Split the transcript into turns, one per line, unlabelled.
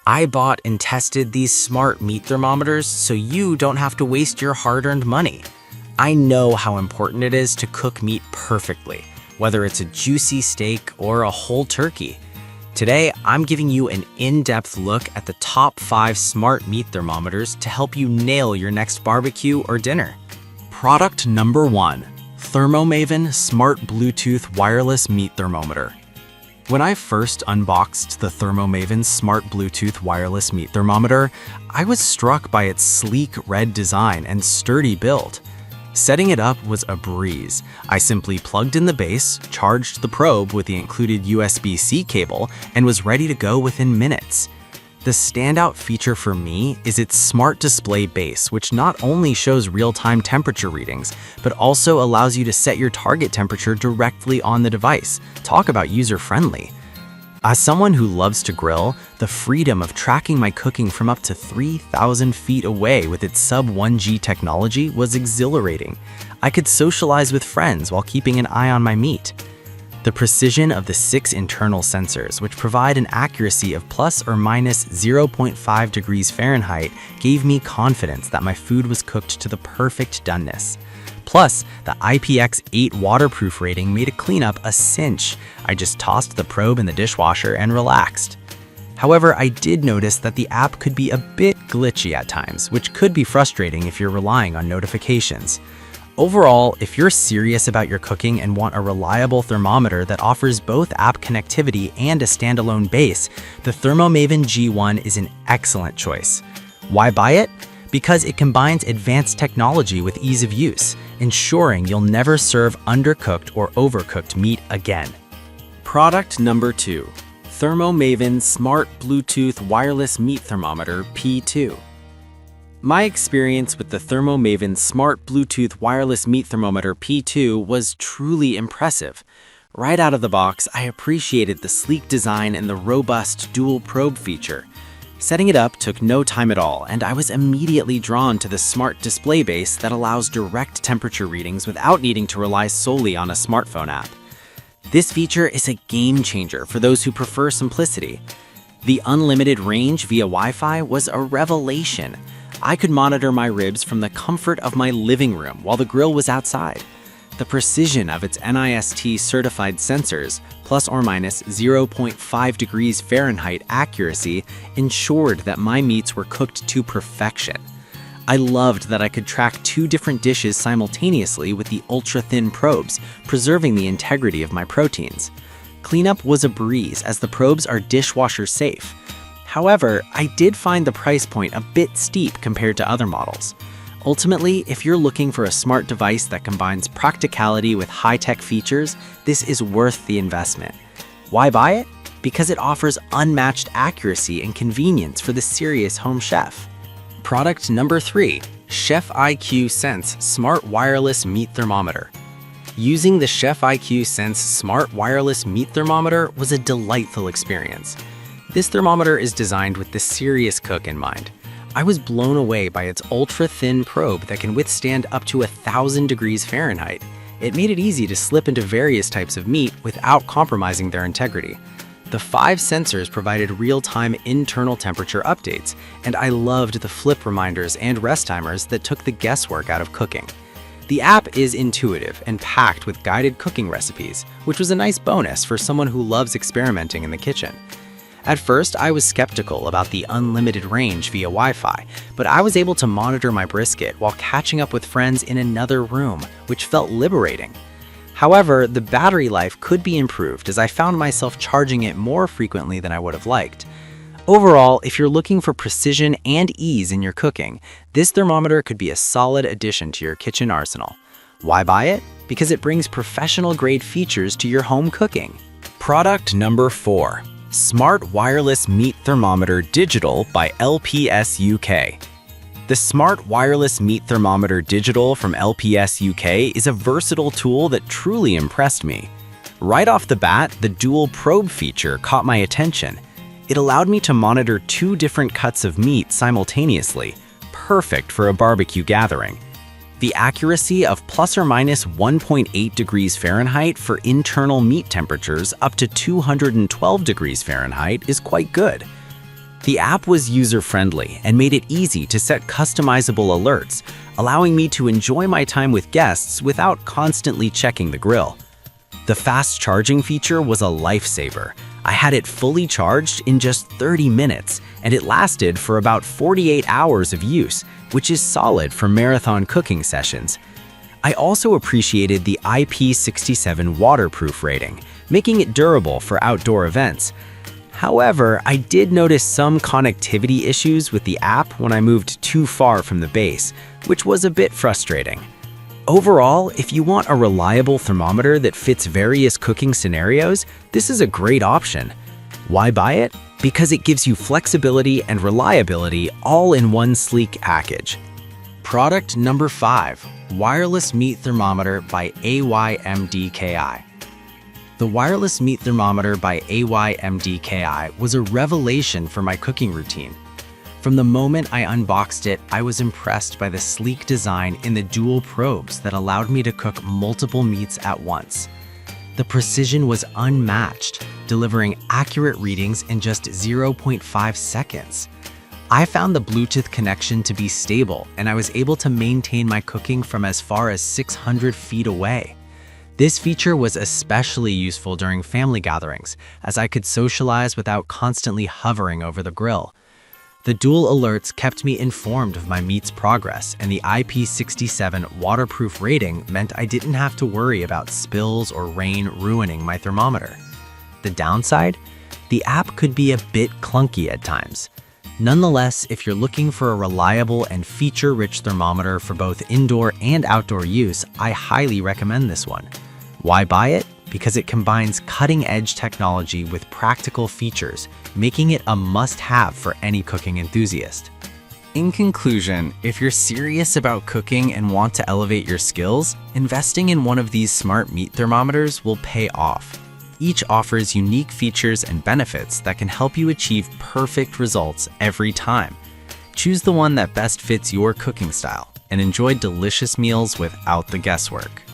I bought and tested these smart meat thermometers so you don't have to waste your hard-earned money. I know how important it is to cook meat perfectly, whether it's a juicy steak or a whole turkey. Today, I'm giving you an in-depth look at the top 5 smart meat thermometers to help you nail your next barbecue or dinner. Product number 1, Thermomaven Smart Bluetooth Wireless Meat Thermometer. When I first unboxed the Thermomaven Smart Bluetooth Wireless Meat Thermometer, I was struck by its sleek red design and sturdy build. Setting it up was a breeze. I simply plugged in the base, charged the probe with the included USB-C cable, and was ready to go within minutes. The standout feature for me is its smart display base, which not only shows real-time temperature readings, but also allows you to set your target temperature directly on the device. Talk about user-friendly. As someone who loves to grill, the freedom of tracking my cooking from up to 3,000 feet away with its sub-1G technology was exhilarating. I could socialize with friends while keeping an eye on my meat. The precision of the 6 internal sensors, which provide an accuracy of plus or minus 0.5 degrees Fahrenheit, gave me confidence that my food was cooked to the perfect doneness. Plus, the IPX8 waterproof rating made a cleanup a cinch. I just tossed the probe in the dishwasher and relaxed. However, I did notice that the app could be a bit glitchy at times, which could be frustrating if you're relying on notifications. Overall, if you're serious about your cooking and want a reliable thermometer that offers both app connectivity and a standalone base, the Thermomaven G1 is an excellent choice. Why buy it? Because it combines advanced technology with ease of use, ensuring you'll never serve undercooked or overcooked meat again. Product number 2, Thermomaven Smart Bluetooth Wireless Meat Thermometer P2. My experience with the Thermomaven Smart Bluetooth Wireless Meat Thermometer P2 was truly impressive. Right out of the box, I appreciated the sleek design and the robust dual probe feature. Setting it up took no time at all, and I was immediately drawn to the smart display base that allows direct temperature readings without needing to rely solely on a smartphone app. This feature is a game changer for those who prefer simplicity. The unlimited range via Wi-Fi was a revelation. I could monitor my ribs from the comfort of my living room while the grill was outside. The precision of its NIST certified sensors, plus or minus 0.5 degrees Fahrenheit accuracy, ensured that my meats were cooked to perfection. I loved that I could track 2 different dishes simultaneously with the ultra-thin probes, preserving the integrity of my proteins. Cleanup was a breeze as the probes are dishwasher safe. However, I did find the price point a bit steep compared to other models. Ultimately, if you're looking for a smart device that combines practicality with high-tech features, this is worth the investment. Why buy it? Because it offers unmatched accuracy and convenience for the serious home chef. Product number 3, Chef IQ Sense Smart Wireless Meat Thermometer. Using the Chef IQ Sense Smart Wireless Meat Thermometer was a delightful experience. This thermometer is designed with the serious cook in mind. I was blown away by its ultra-thin probe that can withstand up to 1,000 degrees Fahrenheit. It made it easy to slip into various types of meat without compromising their integrity. The 5 sensors provided real-time internal temperature updates, and I loved the flip reminders and rest timers that took the guesswork out of cooking. The app is intuitive and packed with guided cooking recipes, which was a nice bonus for someone who loves experimenting in the kitchen. At first, I was skeptical about the unlimited range via Wi-Fi, but I was able to monitor my brisket while catching up with friends in another room, which felt liberating. However, the battery life could be improved as I found myself charging it more frequently than I would have liked. Overall, if you're looking for precision and ease in your cooking, this thermometer could be a solid addition to your kitchen arsenal. Why buy it? Because it brings professional-grade features to your home cooking. Product number 4. Smart Wireless Meat Thermometer Digital by LPS UK. The Smart Wireless Meat Thermometer Digital from LPS UK is a versatile tool that truly impressed me. Right off the bat, the dual probe feature caught my attention. It allowed me to monitor 2 different cuts of meat simultaneously, perfect for a barbecue gathering. The accuracy of plus or minus 1.8 degrees Fahrenheit for internal meat temperatures up to 212 degrees Fahrenheit is quite good.
The app was user-friendly and made it easy to set customizable alerts, allowing me to enjoy my time with guests without constantly checking the grill. The fast charging feature was a lifesaver. I had it fully charged in just 30 minutes, and it lasted for about 48 hours of use, which is solid for marathon cooking sessions. I also appreciated the IP67 waterproof rating, making it durable for outdoor events. However, I did notice some connectivity issues with the app when I moved too far from the base, which was a bit frustrating. Overall, if you want a reliable thermometer that fits various cooking scenarios, this is a great option. Why buy it? Because it gives you flexibility and reliability all in one sleek package.
Product number 5, Wireless Meat Thermometer by AYMDKI. The Wireless Meat Thermometer by AYMDKI was a revelation for my cooking routine. From the moment I unboxed it, I was impressed by the sleek design in the dual probes that allowed me to cook multiple meats at once. The precision was unmatched, delivering accurate readings in just 0.5 seconds. I found the Bluetooth connection to be stable, and I was able to maintain my cooking from as far as 600 feet away. This feature was especially useful during family gatherings, as I could socialize without constantly hovering over the grill. The dual alerts kept me informed of my meat's progress, and the IP67 waterproof rating meant I didn't have to worry about spills or rain ruining my thermometer. The downside? The app could be a bit clunky at times. Nonetheless, if you're looking for a reliable and feature-rich thermometer for both indoor and outdoor use, I highly recommend this one. Why buy it? Because it combines cutting-edge technology with practical features, making it a must-have for any cooking enthusiast. In conclusion, if you're serious about cooking and want to elevate your skills, investing in one of these smart meat thermometers will pay off. Each offers unique features and benefits that can help you achieve perfect results every time. Choose the one that best fits your cooking style and enjoy delicious meals without the guesswork.